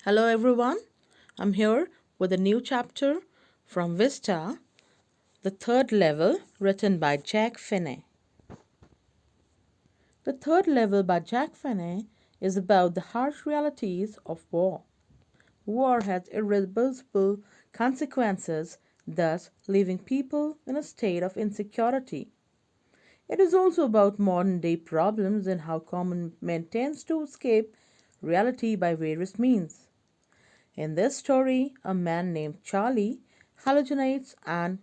Hello everyone, I'm here with a new chapter from Vista, the third level, written by Jack Finney. The third level by Jack Finney is about the harsh realities of war. War has irreversible consequences, thus leaving people in a state of insecurity. It is also about modern day problems and how common man tends to escape reality by various means. In this story, a man named Charlie hallucinates and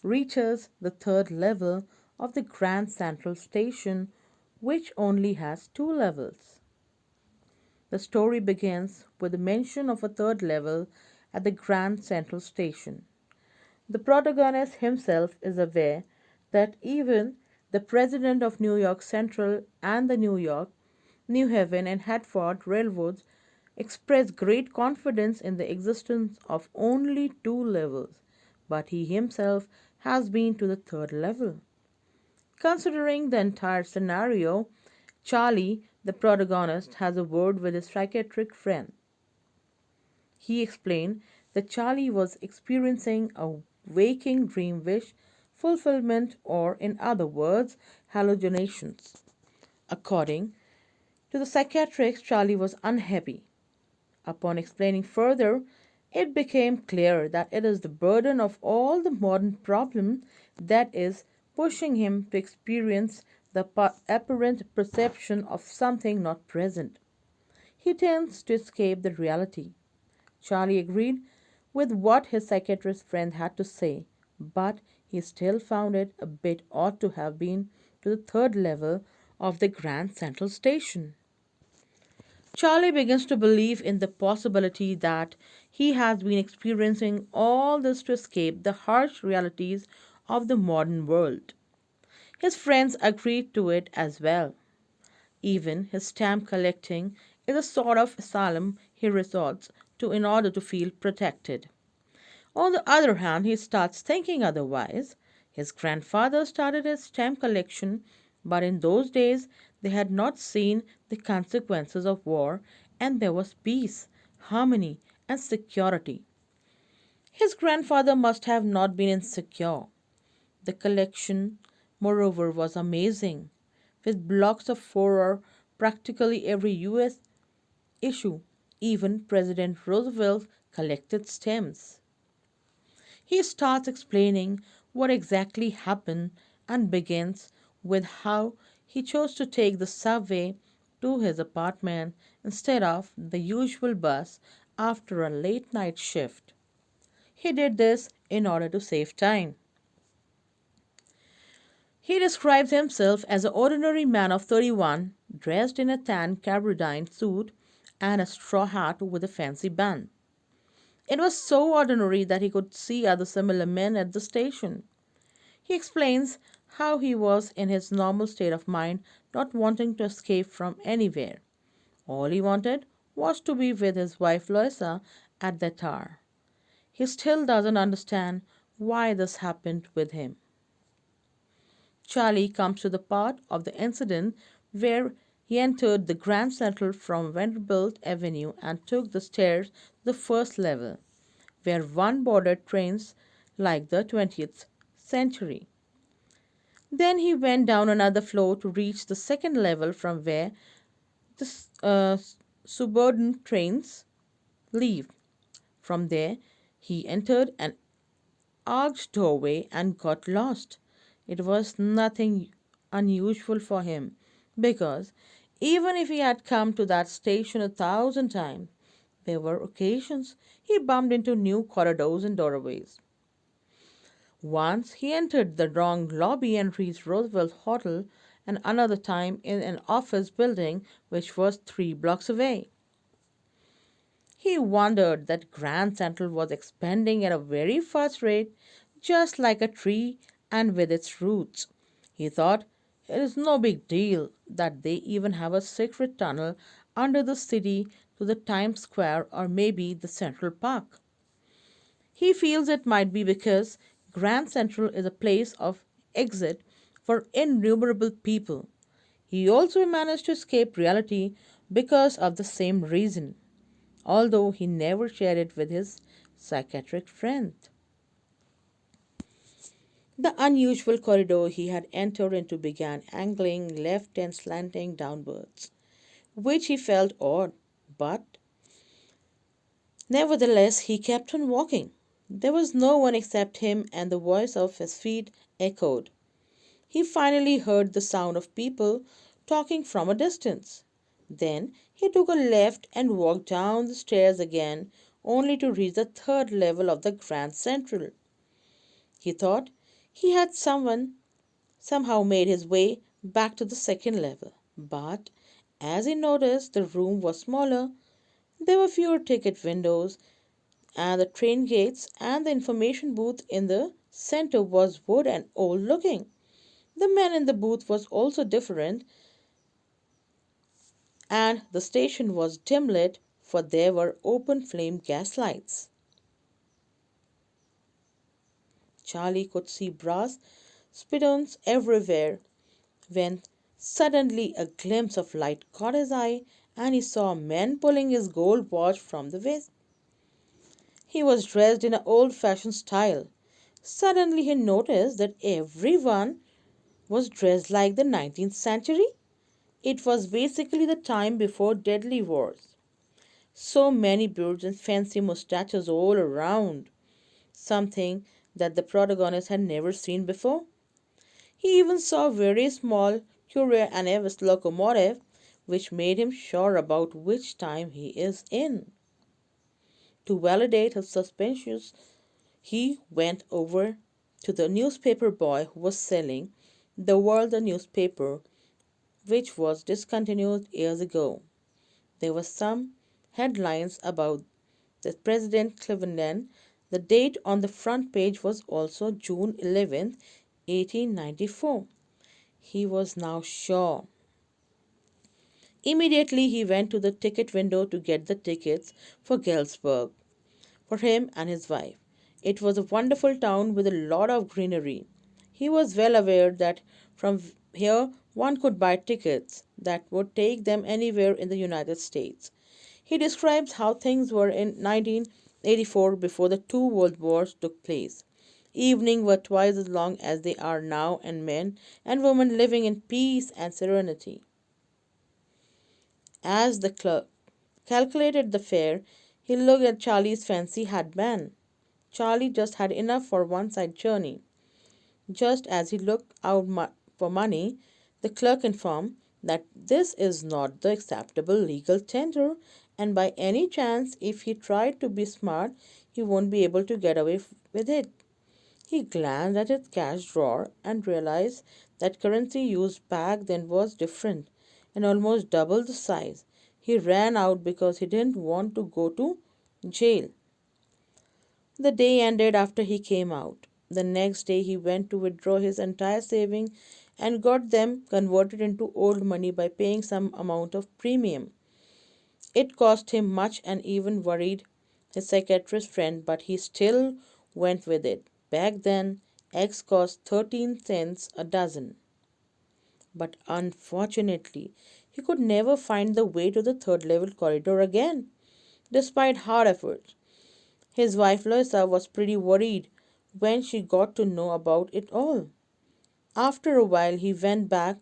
reaches the third level of the Grand Central Station, which only has two levels. The story begins with the mention of a third level at the Grand Central Station. The protagonist himself is aware that even the president of New York Central and the New York, New Haven, and Hartford railroads express great confidence in the existence of only two levels, but he himself has been to the third level. Considering the entire scenario, Charlie, the protagonist, has a word with his psychiatric friend. He explained that Charlie was experiencing a waking dream wish fulfillment, or, in other words, hallucinations. According to the psychiatrist, Charlie was unhappy. Upon explaining further, it became clear that it is the burden of all the modern problem that is pushing him to experience the apparent perception of something not present. He tends to escape the reality. Charlie agreed with what his psychiatrist friend had to say, but he still found it a bit odd to have been to the third level of the Grand Central Station. Charlie begins to believe in the possibility that he has been experiencing all this to escape the harsh realities of the modern world. His friends agreed to it as well. Even his stamp collecting is a sort of asylum he resorts to in order to feel protected. On the other hand, he starts thinking otherwise. His grandfather started his stamp collection, but in those days they had not seen the consequences of war, and there was peace, harmony, and security. His grandfather must have not been insecure. The collection, moreover, was amazing, with blocks of horror practically every US issue. Even President Roosevelt collected stamps. He starts explaining what exactly happened and begins with how he chose to take the subway to his apartment instead of the usual bus after a late night shift. He did this in order to save time. He describes himself as an ordinary man of 31, dressed in a tan gabardine suit and a straw hat with a fancy band. It was so ordinary that he could see other similar men at the station. He explains how he was in his normal state of mind, not wanting to escape from anywhere. All he wanted was to be with his wife Loisa at that hour. He still doesn't understand why this happened with him. Charlie comes to the part of the incident where he entered the Grand Central from Vanderbilt Avenue and took the stairs to the first level, where one boarded trains like the 20th century. Then he went down another floor to reach the second level from where the suburban trains leave. From there, he entered an arched doorway and got lost. It was nothing unusual for him because even if he had come to that station 1,000 times, there were occasions he bumped into new corridors and doorways. Once he entered the wrong lobby and reached Roosevelt Hotel, and another time in an office building which was 3 blocks away. He wondered that Grand Central was expanding at a very fast rate, just like a tree and with its roots. He thought it is no big deal that they even have a secret tunnel under the city to the Times Square or maybe the Central Park. He feels it might be because Grand Central is a place of exit for innumerable people. He also managed to escape reality because of the same reason. although he never shared it with his psychiatric friend. The unusual corridor he had entered into began angling left and slanting downwards, which he felt odd, but nevertheless he kept on walking. There was no one except him, and the voice of his feet echoed. He finally heard the sound of people talking from a distance. Then he took a left and walked down the stairs again, only to reach the third level of the Grand Central. He thought he had somehow made his way back to the second level. But as he noticed the room was smaller, there were fewer ticket windows, and the train gates and the information booth in the center was wood and old looking. The man in the booth was also different, and the station was dim lit, for there were open flame gas lights. Charlie could see brass spittoons everywhere when suddenly a glimpse of light caught his eye, and he saw a man pulling his gold watch from the waist. He was dressed in an old fashioned style. Suddenly he noticed that everyone was dressed like the 19th century. It was basically the time before deadly wars. So many beards and fancy mustaches all around, something that the protagonist had never seen before. He even saw a very small Courier and Avis locomotive, which made him sure about which time he is in. To validate his suspicions, he went over to the newspaper boy who was selling the World the newspaper, which was discontinued years ago. There were some headlines about the President Cleveland. The date on the front page was also June 11th, 1894. He was now sure. Immediately he went to the ticket window to get the tickets for Galesburg for him and his wife. It was a wonderful town with a lot of greenery. He was well aware that from here one could buy tickets that would take them anywhere in the United States. He describes how things were in 1984 before the two world wars took place. Evenings were twice as long as they are now, and men and women living in peace and serenity. As the clerk calculated the fare, he looked at Charlie's fancy hatband. Charlie just had enough for one side journey. Just as he looked out for money, the clerk informed that this is not the acceptable legal tender, and by any chance, if he tried to be smart, he won't be able to get away with it. He glanced at his cash drawer and realized that currency used back then was different and almost double the size. He ran out because he didn't want to go to jail. The day ended after he came out. The next day he went to withdraw his entire saving and got them converted into old money by paying some amount of premium. It cost him much and even worried his psychiatrist friend, but he still went with it. Back then, eggs cost 13 cents a dozen. But unfortunately, he could never find the way to the third level corridor again, despite hard efforts. His wife Loisa was pretty worried when she got to know about it all. After a while, he went back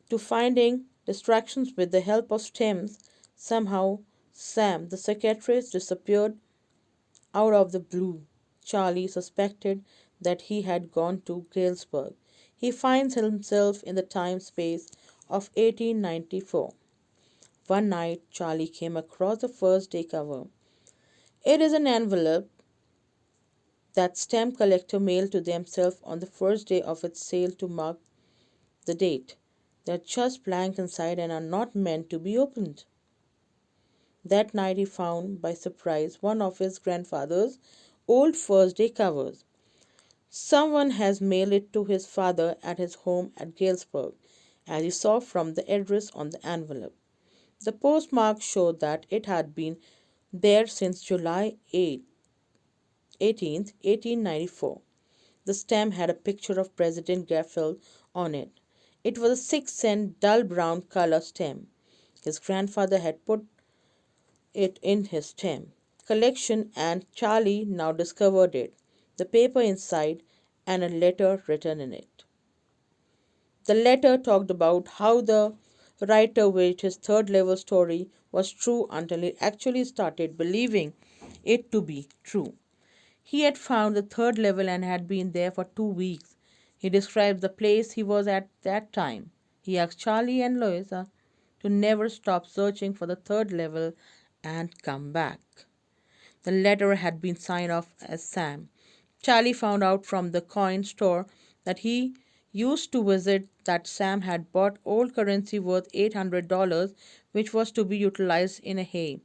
to finding distractions with the help of stems. Somehow, Sam, the psychiatrist, disappeared out of the blue. Charlie suspected that he had gone to Galesburg. He finds himself in the time space of 1894. One night, Charlie came across the first day cover. It is an envelope that stamp collector mailed to themselves on the first day of its sale to mark the date. They are just blank inside and are not meant to be opened. That night he found, by surprise, one of his grandfather's old first day covers. Someone has mailed it to his father at his home at Galesburg, as he saw from the address on the envelope. The postmark showed that it had been there since July 18th, 1894. The stamp had a picture of President Garfield on it. It was a 6-cent dull brown color stamp. His grandfather had put it in his stem collection, and Charlie now discovered it, the paper inside, and a letter written in it. The letter talked about how the writer wished his third level story was true until he actually started believing it to be true. He had found the third level and had been there for 2 weeks. He described the place he was at that time. He asked Charlie and Louisa to never stop searching for the third level and come back. The letter had been signed off as Sam. Charlie found out from the coin store that he used to visit that Sam had bought old currency worth $800, which was to be utilized in a hay,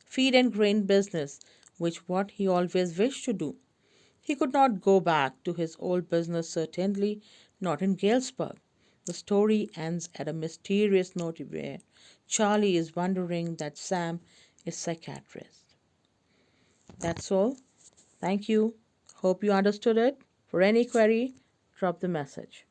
feed and grain business, which what he always wished to do. He could not go back to his old business, certainly not in Galesburg. The story ends at a mysterious note where Charlie is wondering that Sam is psychiatrist. That's all. Thank you. Hope you understood it. For any query, drop the message.